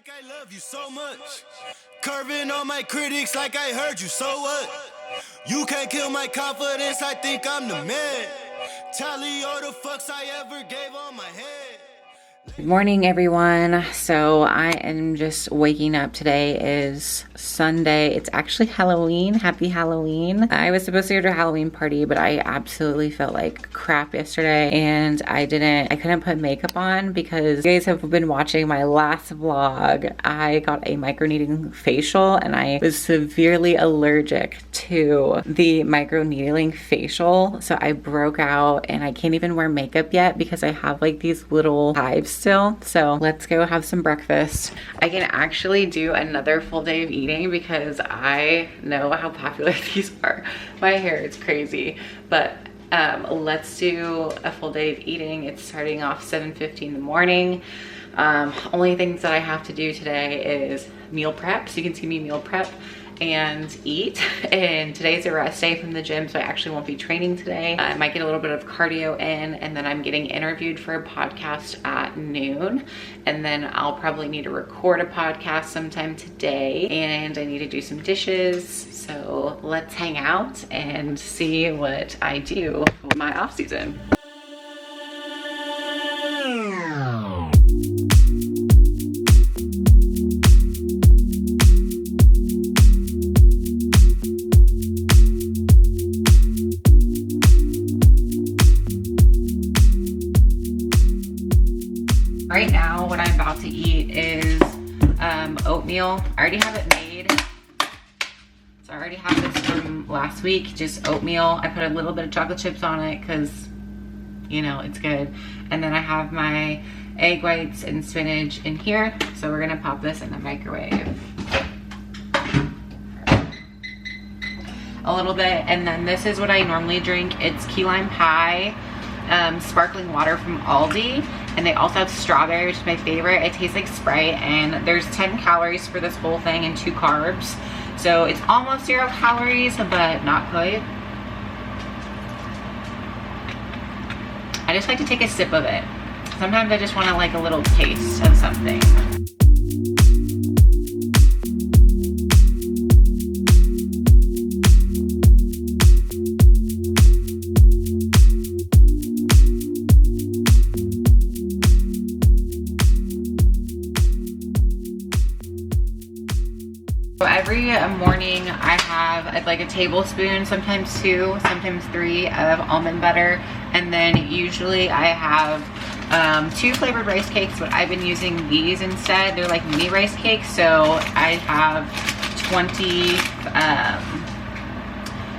like I love you so much. Curving on my critics like I heard you, so what? You can't kill my confidence, I think I'm the man. Tally all the fucks I ever gave on my head. Good morning, everyone. So I am just waking up. Today is Sunday. It's actually Halloween. Happy Halloween. I was supposed to go to a Halloween party, but I absolutely felt like crap yesterday and I couldn't put makeup on because you guys have been watching my last vlog. I got a microneedling facial and I was severely allergic to the microneedling facial. So I broke out and I can't even wear makeup yet because I have like these little hives still. So let's go have some breakfast. I can actually do another full day of eating because I know how popular these are. My hair is crazy, but let's do a full day of eating. It's starting off 7:50 in the morning. Only things that I have to do today is meal prep. So you can see me meal prep and eat. And today's a rest day from the gym, so I actually won't be training today. I might get a little bit of cardio in, and then I'm getting interviewed for a podcast at noon, and then I'll probably need to record a podcast sometime today, and I need to do some dishes. So let's hang out and see what I do for my off season. Right now, what I'm about to eat is oatmeal. I already have it made. So I already have this from last week, just oatmeal. I put a little bit of chocolate chips on it because, you know, it's good. And then I have my egg whites and spinach in here. So we're gonna pop this in the microwave. A little bit, and then this is what I normally drink. It's key lime pie, sparkling water from Aldi. And they also have strawberry, which is my favorite. It tastes like Sprite, and there's 10 calories for this whole thing and 2 carbs. So it's almost 0 calories, but not quite. I just like to take a sip of it. Sometimes I just want to like a little taste of something. So every morning I have like a tablespoon, sometimes 2, sometimes 3 of almond butter. And then usually I have 2 flavored rice cakes, but I've been using these instead. They're like mini rice cakes. So I have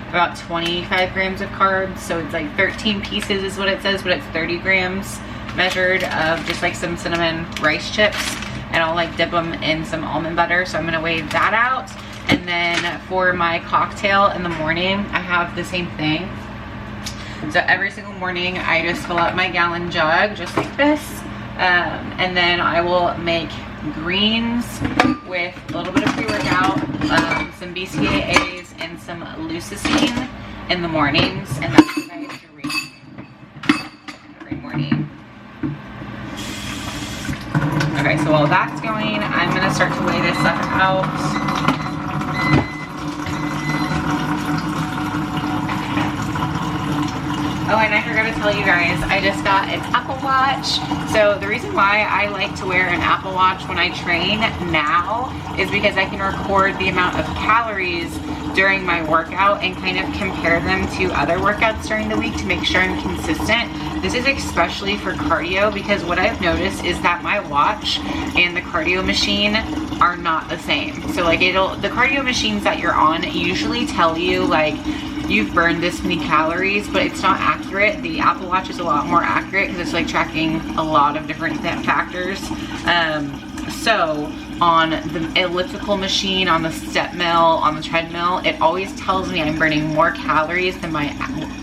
about 25 grams of carbs. So it's like 13 pieces is what it says, but it's 30 grams measured of just like some cinnamon rice chips. And I'll like dip them in some almond butter. So I'm gonna weigh that out. And then for my cocktail in the morning, I have the same thing. So every single morning I just fill up my gallon jug just like this. And then I will make greens with a little bit of pre-workout, some Bcaas and some leucine in the mornings. And that's what I drink every morning. Okay, so while that's going, I'm gonna start to weigh this stuff out. Oh, and I forgot to tell you guys, I just got an Apple Watch. So the reason why I like to wear an Apple Watch when I train now is because I can record the amount of calories during my workout and kind of compare them to other workouts during the week to make sure I'm consistent. This is especially for cardio because what I've noticed is that my watch and the cardio machine are not the same. So like the cardio machines that you're on usually tell you like you've burned this many calories, but it's not accurate. The Apple Watch is a lot more accurate because it's like tracking a lot of different factors. So on the elliptical machine, on the step mill, on the treadmill, it always tells me I'm burning more calories than my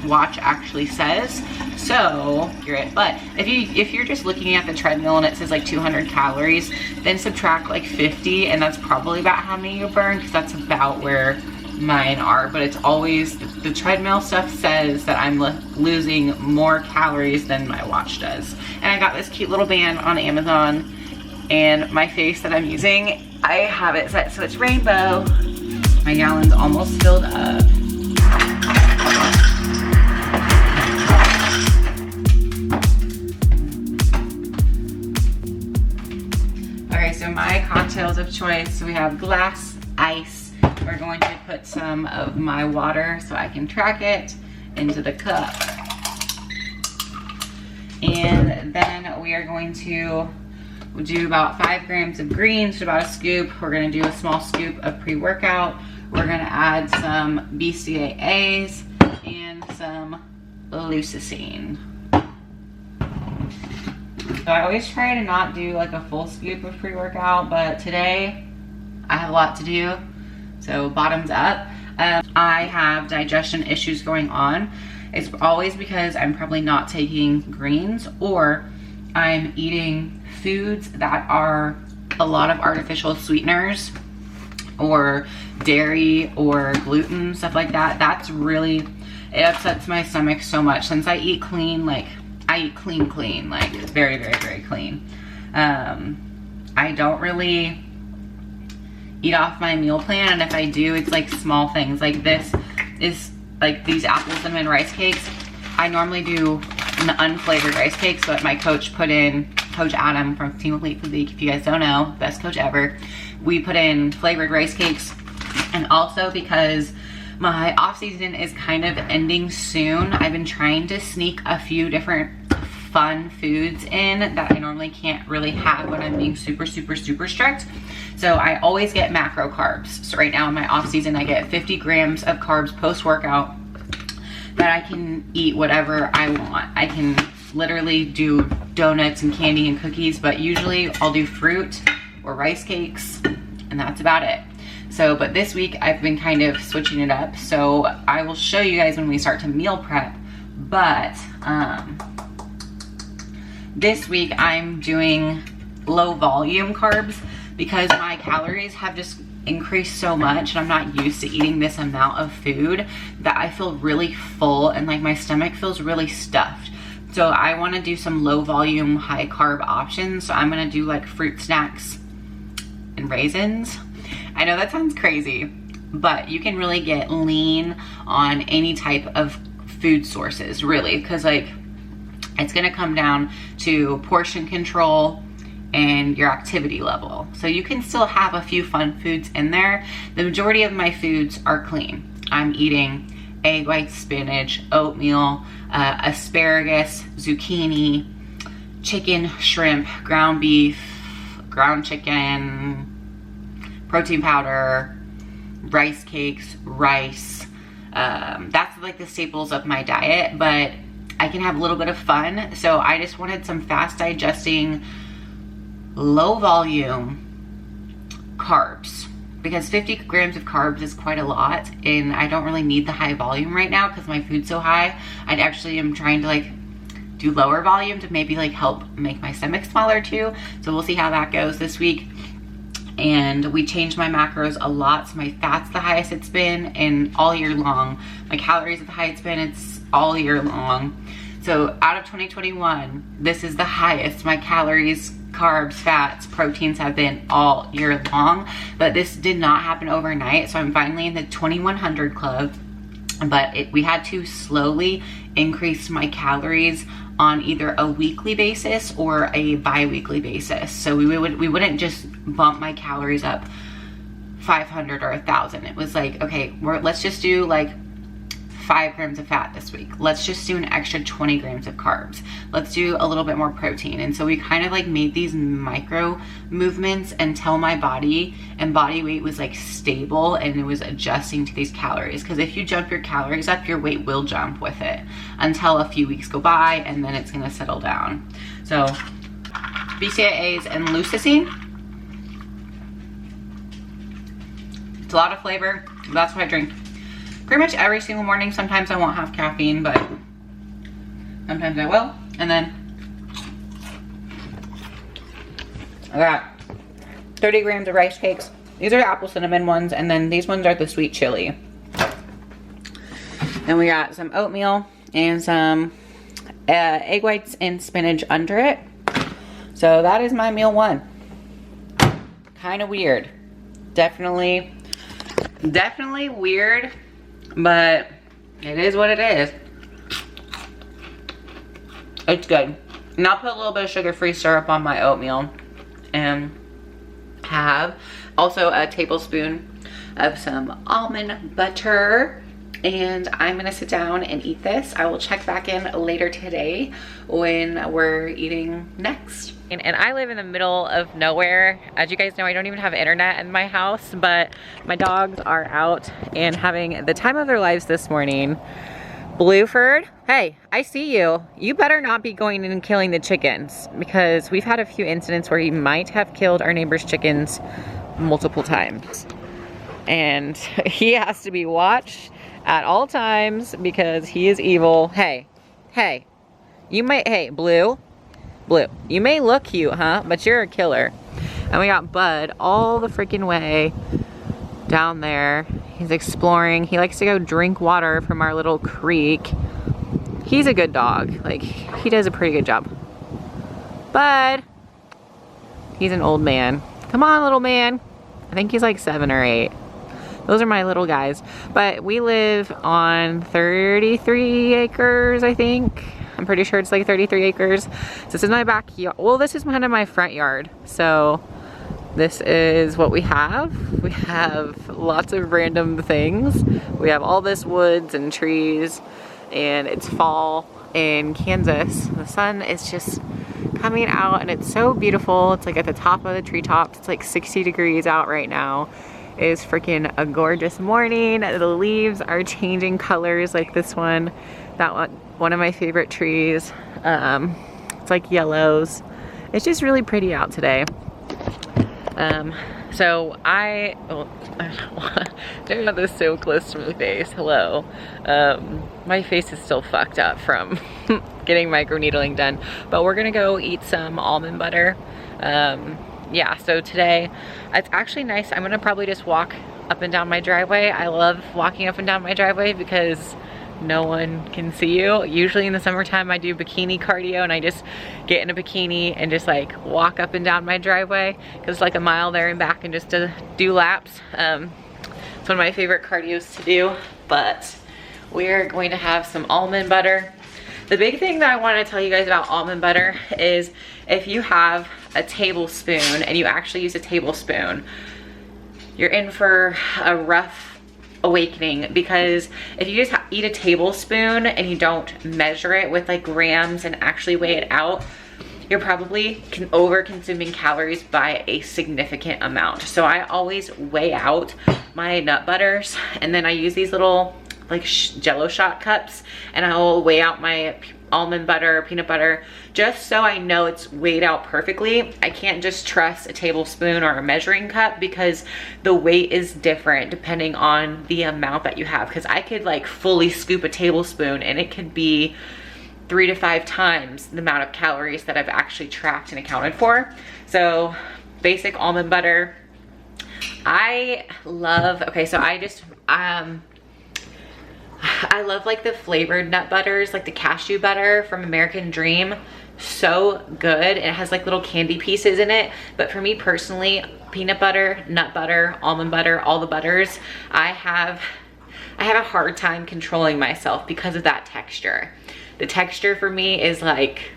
watch actually says. So accurate. But if you're just looking at the treadmill and it says like 200 calories, then subtract like 50, and that's probably about how many you burn, because that's about where mine are. But it's always the treadmill stuff says that I'm losing more calories than my watch does. And I got this cute little band on Amazon. And my face that I'm using, I have it set so it's rainbow. My gallon's almost filled up. Okay, so my cocktails of choice, we have glass ice. We're going to put some of my water so I can track it into the cup. And then we are going to do about 5 grams of greens, about a scoop. We're gonna do a small scoop of pre-workout. We're gonna add some BCAAs and some leucine. So I always try to not do like a full scoop of pre-workout, but today I have a lot to do, so bottoms up. I have digestion issues going on. It's always because I'm probably not taking greens, or I'm eating foods that are a lot of artificial sweeteners or dairy or gluten, stuff like that. That's really, it upsets my stomach so much. Since I eat clean, like I eat clean, like very, very, very clean. I don't really eat off my meal plan, and if I do, it's like small things. Like this is like these apple cinnamon rice cakes. I normally do an unflavored rice cakes, but my coach put in, Coach Adam from Team Elite Food League, if you guys don't know, best coach ever, we put in flavored rice cakes. And also because my off season is kind of ending soon, I've been trying to sneak a few different fun foods in that I normally can't really have when I'm being super, super, super strict. So I always get macro carbs. So right now in my off season, I get 50 grams of carbs post-workout that I can eat whatever I want. I can literally do donuts and candy and cookies, but usually I'll do fruit or rice cakes, and that's about it. So, but this week I've been kind of switching it up. So I will show you guys when we start to meal prep, but this week I'm doing low volume carbs because my calories have just increased so much, and I'm not used to eating this amount of food, that I feel really full and like my stomach feels really stuffed. So I want to do some low volume, high carb options. So I'm going to do like fruit snacks and raisins. I know that sounds crazy, but you can really get lean on any type of food sources, really, because like it's going to come down to portion control and your activity level. So you can still have a few fun foods in there. The majority of my foods are clean. I'm eating egg white, spinach, oatmeal, asparagus, zucchini, chicken, shrimp, ground beef, ground chicken, protein powder, rice cakes, rice. That's like the staples of my diet, but I can have a little bit of fun. So I just wanted some fast digesting, low volume carbs, because 50 grams of carbs is quite a lot, and I don't really need the high volume right now because my food's so high. I actually am trying to like do lower volume to maybe like help make my stomach smaller too. So we'll see how that goes this week. And we changed my macros a lot, so my fat's the highest it's been in all year long. My calories are the highest it's been, it's all year long. So out of 2021, this is the highest my calories, carbs, fats, proteins have been all year long. But this did not happen overnight, so I'm finally in the 2100 club. But we had to slowly increase my calories on either a weekly basis or a bi-weekly basis. So we wouldn't just bump my calories up 500 or 1,000. It was like, okay, let's just do like 5 grams of fat this week. Let's just do an extra 20 grams of carbs. Let's do a little bit more protein. And so we kind of like made these micro movements until my body and body weight was like stable and it was adjusting to these calories. Because if you jump your calories up, your weight will jump with it until a few weeks go by, and then it's gonna settle down. So BCAAs and leucine. It's a lot of flavor. That's what I drink pretty much every single morning. Sometimes I won't have caffeine, but sometimes I will. And then I got 30 grams of rice cakes. These are the apple cinnamon ones, and then these ones are the sweet chili. Then we got some oatmeal and some egg whites and spinach under it. So that is my meal one. kind of weird. Definitely weird, but it is what it is. It's good. And I'll put a little bit of sugar-free syrup on my oatmeal and have also a tablespoon of some almond butter. And I'm gonna sit down and eat this. I will check back in later today when we're eating next. And I live in the middle of nowhere. As you guys know, I don't even have internet in my house, but my dogs are out and having the time of their lives this morning. Blueford, hey, I see you. You better not be going in and killing the chickens, because we've had a few incidents where he might have killed our neighbor's chickens multiple times. And he has to be watched at all times because he is evil. Hey, Blue, you may look cute, huh? But you're a killer. And we got Bud all the freaking way down there. He's exploring. He likes to go drink water from our little creek. He's a good dog. Like, he does a pretty good job. Bud, he's an old man. Come on, little man. I think he's like 7 or 8. Those are my little guys. But we live on 33 acres, I think. I'm pretty sure it's like 33 acres. So this is my backyard. Well, this is kind of my front yard. So this is what we have. We have lots of random things. We have all this woods and trees, and it's fall in Kansas. The sun is just coming out and it's so beautiful. It's like at the top of the treetops. It's like 60 degrees out right now. It is freaking a gorgeous morning. The leaves are changing colors, like this one. That one of my favorite trees. It's like yellows. It's just really pretty out today. So don't have this so close to my face. Hello. My face is still fucked up from getting microneedling done, but we're gonna go eat some almond butter. Yeah, so today it's actually nice. I'm gonna probably just walk up and down my driveway. I love walking up and down my driveway because no one can see you. Usually in the summertime I do bikini cardio, and I just get in a bikini and just like walk up and down my driveway because it's like a mile there and back, and just to do laps. It's one of my favorite cardios to do. But we're going to have some almond butter. The big thing that I want to tell you guys about almond butter is if you have a tablespoon and you actually use a tablespoon, you're in for a rough awakening, because if you just eat a tablespoon and you don't measure it with like grams and actually weigh it out, you're probably over consuming calories by a significant amount. So I always weigh out my nut butters, and then I use these little like Jello shot cups, and I'll weigh out my almond butter, peanut butter, just so I know it's weighed out perfectly. I can't just trust a tablespoon or a measuring cup because the weight is different depending on the amount that you have. Because I could like fully scoop a tablespoon and it could be 3 to 5 times the amount of calories that I've actually tracked and accounted for. So basic almond butter. I love, okay, so I love like the flavored nut butters, like the cashew butter from American Dream. So good. It has like little candy pieces in it. But for me personally, peanut butter, nut butter, almond butter, all the butters, I have a hard time controlling myself because of that texture. The texture for me is like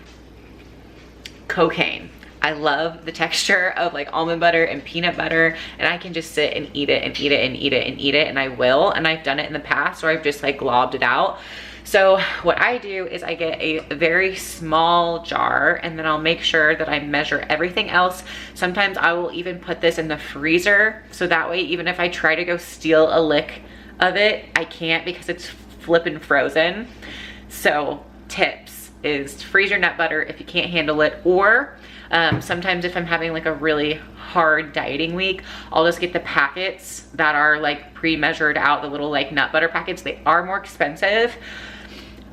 cocaine. I love the texture of like almond butter and peanut butter, and I can just sit and eat it and eat it and eat it and eat it, and I will. And I've done it in the past where I've just like globbed it out. So what I do is I get a very small jar, and then I'll make sure that I measure everything else. Sometimes I will even put this in the freezer, so that way even if I try to go steal a lick of it, I can't because it's flippin' frozen. So tips is freeze your nut butter if you can't handle it, or sometimes if I'm having like a really hard dieting week, I'll just get the packets that are like pre-measured out, the little like nut butter packets. They are more expensive,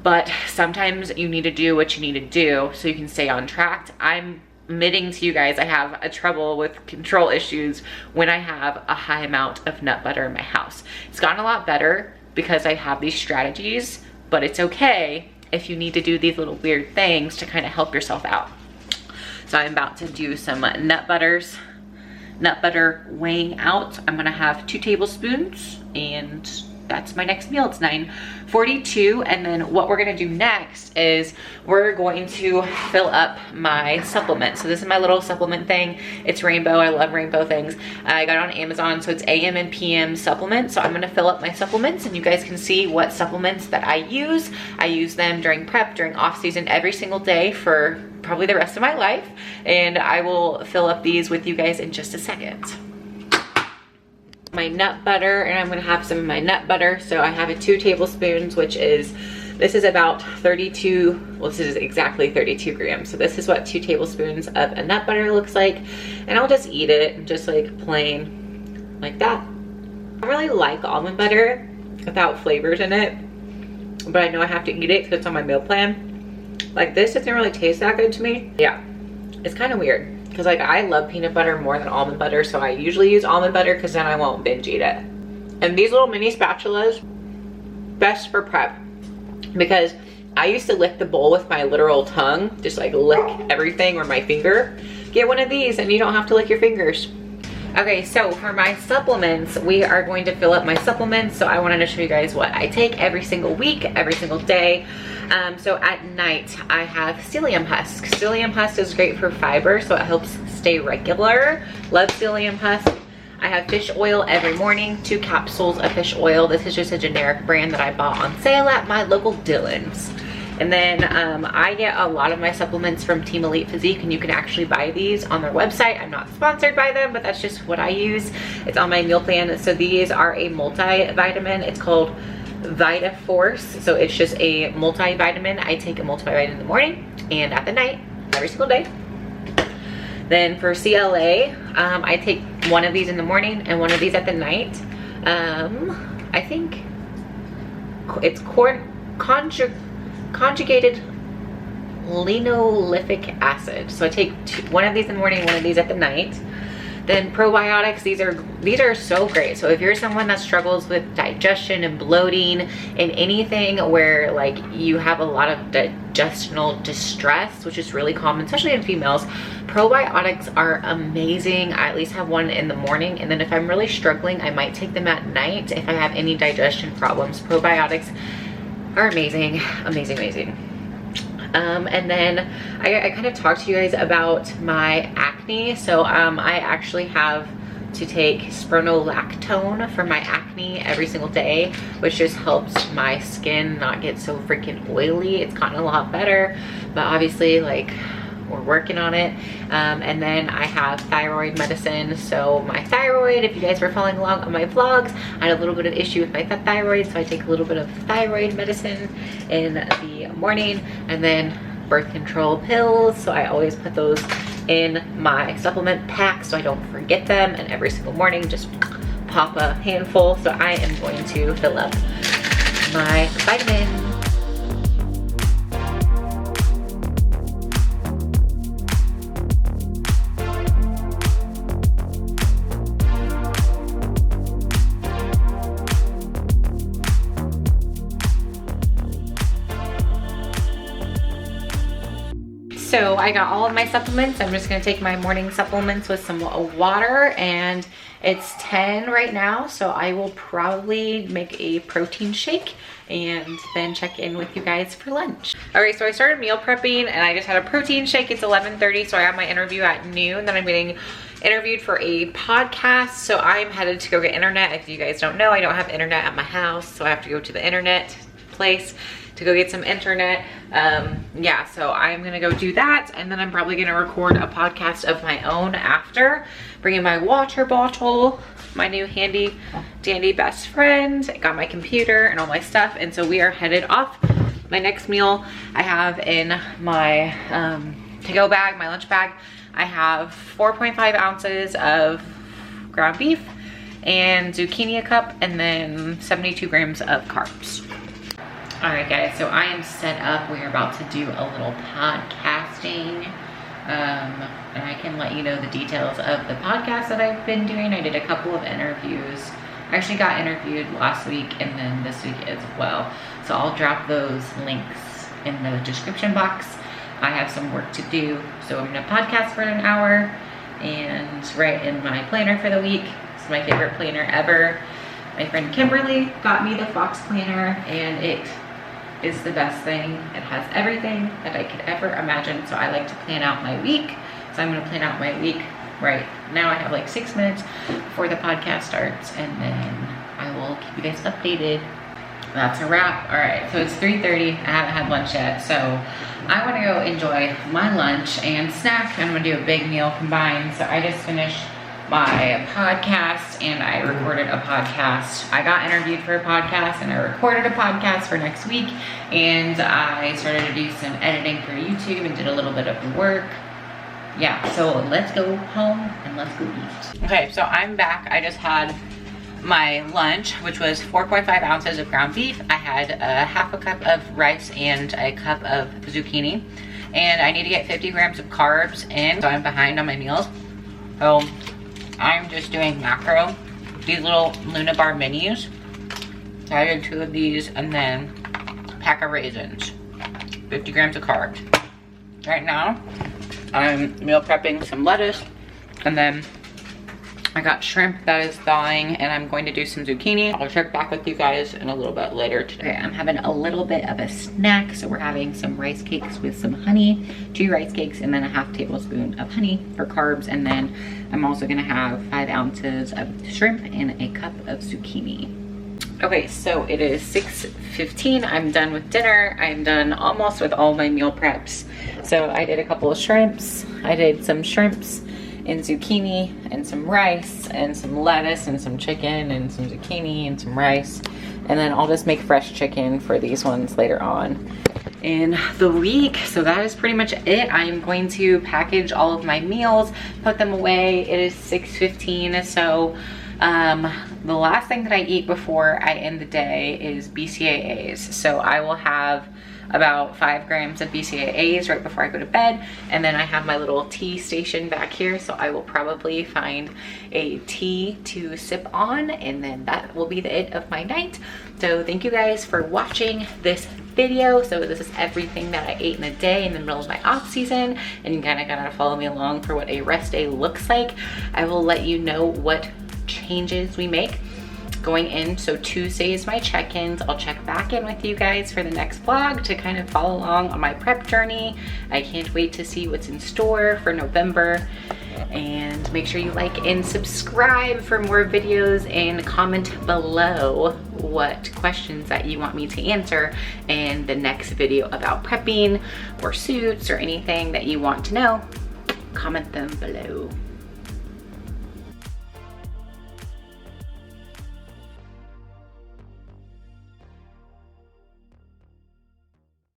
but sometimes you need to do what you need to do so you can stay on track. I'm admitting to you guys, I have a trouble with control issues when I have a high amount of nut butter in my house. It's gotten a lot better because I have these strategies, but it's okay if you need to do these little weird things to kind of help yourself out. So I'm about to do some nut butters. nut butter weighing out. I'm gonna have 2 tablespoons, and that's my next meal. It's 9:42. And then what we're gonna do next is we're going to fill up my supplement. So this is my little supplement thing. It's rainbow. I love rainbow things. I got it on Amazon, so it's AM and PM supplements. So I'm gonna fill up my supplements, and you guys can see what supplements that I use. I use them during prep, during off season, every single day for probably the rest of my life. And I will fill up these with you guys in just a second. My nut butter, and I'm gonna have some of my nut butter. So I have 2 tablespoons, which is, this is about 32, well, this is exactly 32 grams. So this is what 2 tablespoons of a nut butter looks like. And I'll just eat it just like plain like that. I really like almond butter without flavors in it, but I know I have to eat it because it's on my meal plan. Like this doesn't really taste that good to me. Yeah, it's kind of weird. Because like I love peanut butter more than almond butter, so I usually use almond butter because then I won't binge eat it. And these little mini spatulas, best for prep, because I used to lick the bowl with my literal tongue, just like lick everything, or my finger. Get one of these and you don't have to lick your fingers. Okay, so for my supplements, we are going to fill up my supplements. So I wanted to show you guys what I take every single week, every single day. So at night, I have psyllium husk. Psyllium husk is great for fiber, so it helps stay regular. Love psyllium husk. I have fish oil every morning, 2 capsules of fish oil. This is just a generic brand that I bought on sale at my local Dillon's. And then I get a lot of my supplements from Team Elite Physique, and you can actually buy these on their website. I'm not sponsored by them, but that's just what I use. It's on my meal plan. So these are a multivitamin. It's called Vita Force. So it's just a multivitamin. I take a multivitamin in the morning and at the night, every single day. Then for CLA, I take one of these in the morning and one of these at the night. I think it's conjugated linoleic acid. So I take one of these in the morning, one of these at the night. Then probiotics, these are so great. So if you're someone that struggles with digestion and bloating and anything where like you have a lot of digestional distress, which is really common, especially in females, probiotics are amazing. I at least have one in the morning, and then if I'm really struggling, I might take them at night if I have any digestion problems. Probiotics are amazing, amazing, amazing. And then I kind of talked to you guys about my acne. So I actually have to take spironolactone for my acne every single day, which just helps my skin not get so freaking oily. It's gotten a lot better, but obviously like we're working on it. And then I have Thyroid Medicine. So my thyroid, if you guys were following along on my vlogs, I had a little bit of issue with my thyroid, so I take a little bit of Thyroid Medicine in the morning, and then birth control pills. So I always put those in my supplement pack so I don't forget them, and every single morning just pop a handful. So I am going to fill up my vitamins. So I got all of my supplements. I'm just gonna take my morning supplements with some water, and it's 10 right now. So I will probably make a protein shake and then check in with you guys for lunch. All right, so I started meal prepping and I just had a protein shake. It's 11:30, so I have my interview at noon. Then I'm getting interviewed for a podcast. So I'm headed to go get internet. If you guys don't know, I don't have internet at my house, so I have to go to the internet place to go get some internet. Yeah, so I'm gonna go do that, and then I'm probably gonna record a podcast of my own after, bringing my water bottle, my new handy dandy best friend. I got my computer and all my stuff, and so we are headed off. My next meal I have in my to-go bag, my lunch bag, I have 4.5 ounces of ground beef and zucchini a cup, and then 72 grams of carbs. All right, guys, so I am set up. We're about to do a little podcasting, and I can let you know the details of the podcast that I've been doing. I did a couple of interviews. I actually got interviewed last week and then this week as well. So I'll drop those links in the description box. I have some work to do, so I'm gonna podcast for an hour, and write in my planner for the week. It's my favorite planner ever. My friend Kimberly got me the Fox planner, and it is the best thing. It has everything that I could ever imagine. So I like to plan out my week. So I'm gonna plan out my week right now. I have like 6 minutes before the podcast starts, and then I will keep you guys updated. That's a wrap. All right, so it's 3:30. I haven't had lunch yet, so I want to go enjoy my lunch and snack. I'm gonna do a big meal combined. So I just finished my podcast, and I recorded a podcast. I got interviewed for a podcast, and I recorded a podcast for next week, and I started to do some editing for YouTube and did a little bit of the work. Yeah, so let's go home and let's go eat. Okay, so I'm back. I just had my lunch, which was 4.5 ounces of ground beef. I had a half a cup of rice and a cup of zucchini, and I need to get 50 grams of carbs in, so I'm behind on my meals. So I'm just doing macro, these little Luna Bar minis. So I did 2 of these, and then a pack of raisins, 50 grams of carbs. Right now, I'm meal prepping some lettuce, and then I got shrimp that is thawing, and I'm going to do some zucchini. I'll check back with you guys in a little bit later today. Okay, I'm having a little bit of a snack. So we're having some rice cakes with some honey, 2 rice cakes, and then a half tablespoon of honey for carbs. And then I'm also gonna have 5 ounces of shrimp and a cup of zucchini. Okay, so it is 6:15. I'm done with dinner. I'm done almost with all my meal preps. So I did a couple of shrimps. I did some shrimps and zucchini and some rice and some lettuce and some chicken and some zucchini and some rice. And then I'll just make fresh chicken for these ones later on in the week. So that is pretty much it. I am going to package all of my meals, put them away. It is 6:15. So the last thing that I eat before I end the day is BCAAs. So I will have about 5 grams of BCAAs right before I go to bed, and then I have my little tea station back here, so I will probably find a tea to sip on, and then that will be the it of my night. So thank you guys for watching this video. So this is everything that I ate in a day in the middle of my off season, and you kind of gotta follow me along for what a rest day looks like. I will let you know what changes we make going in. So Tuesday is my check-ins. I'll check back in with you guys for the next vlog to kind of follow along on my prep journey. I can't wait to see what's in store for November. And make sure you like and subscribe for more videos, and comment below what questions that you want me to answer in the next video about prepping or suits or anything that you want to know. Comment them below.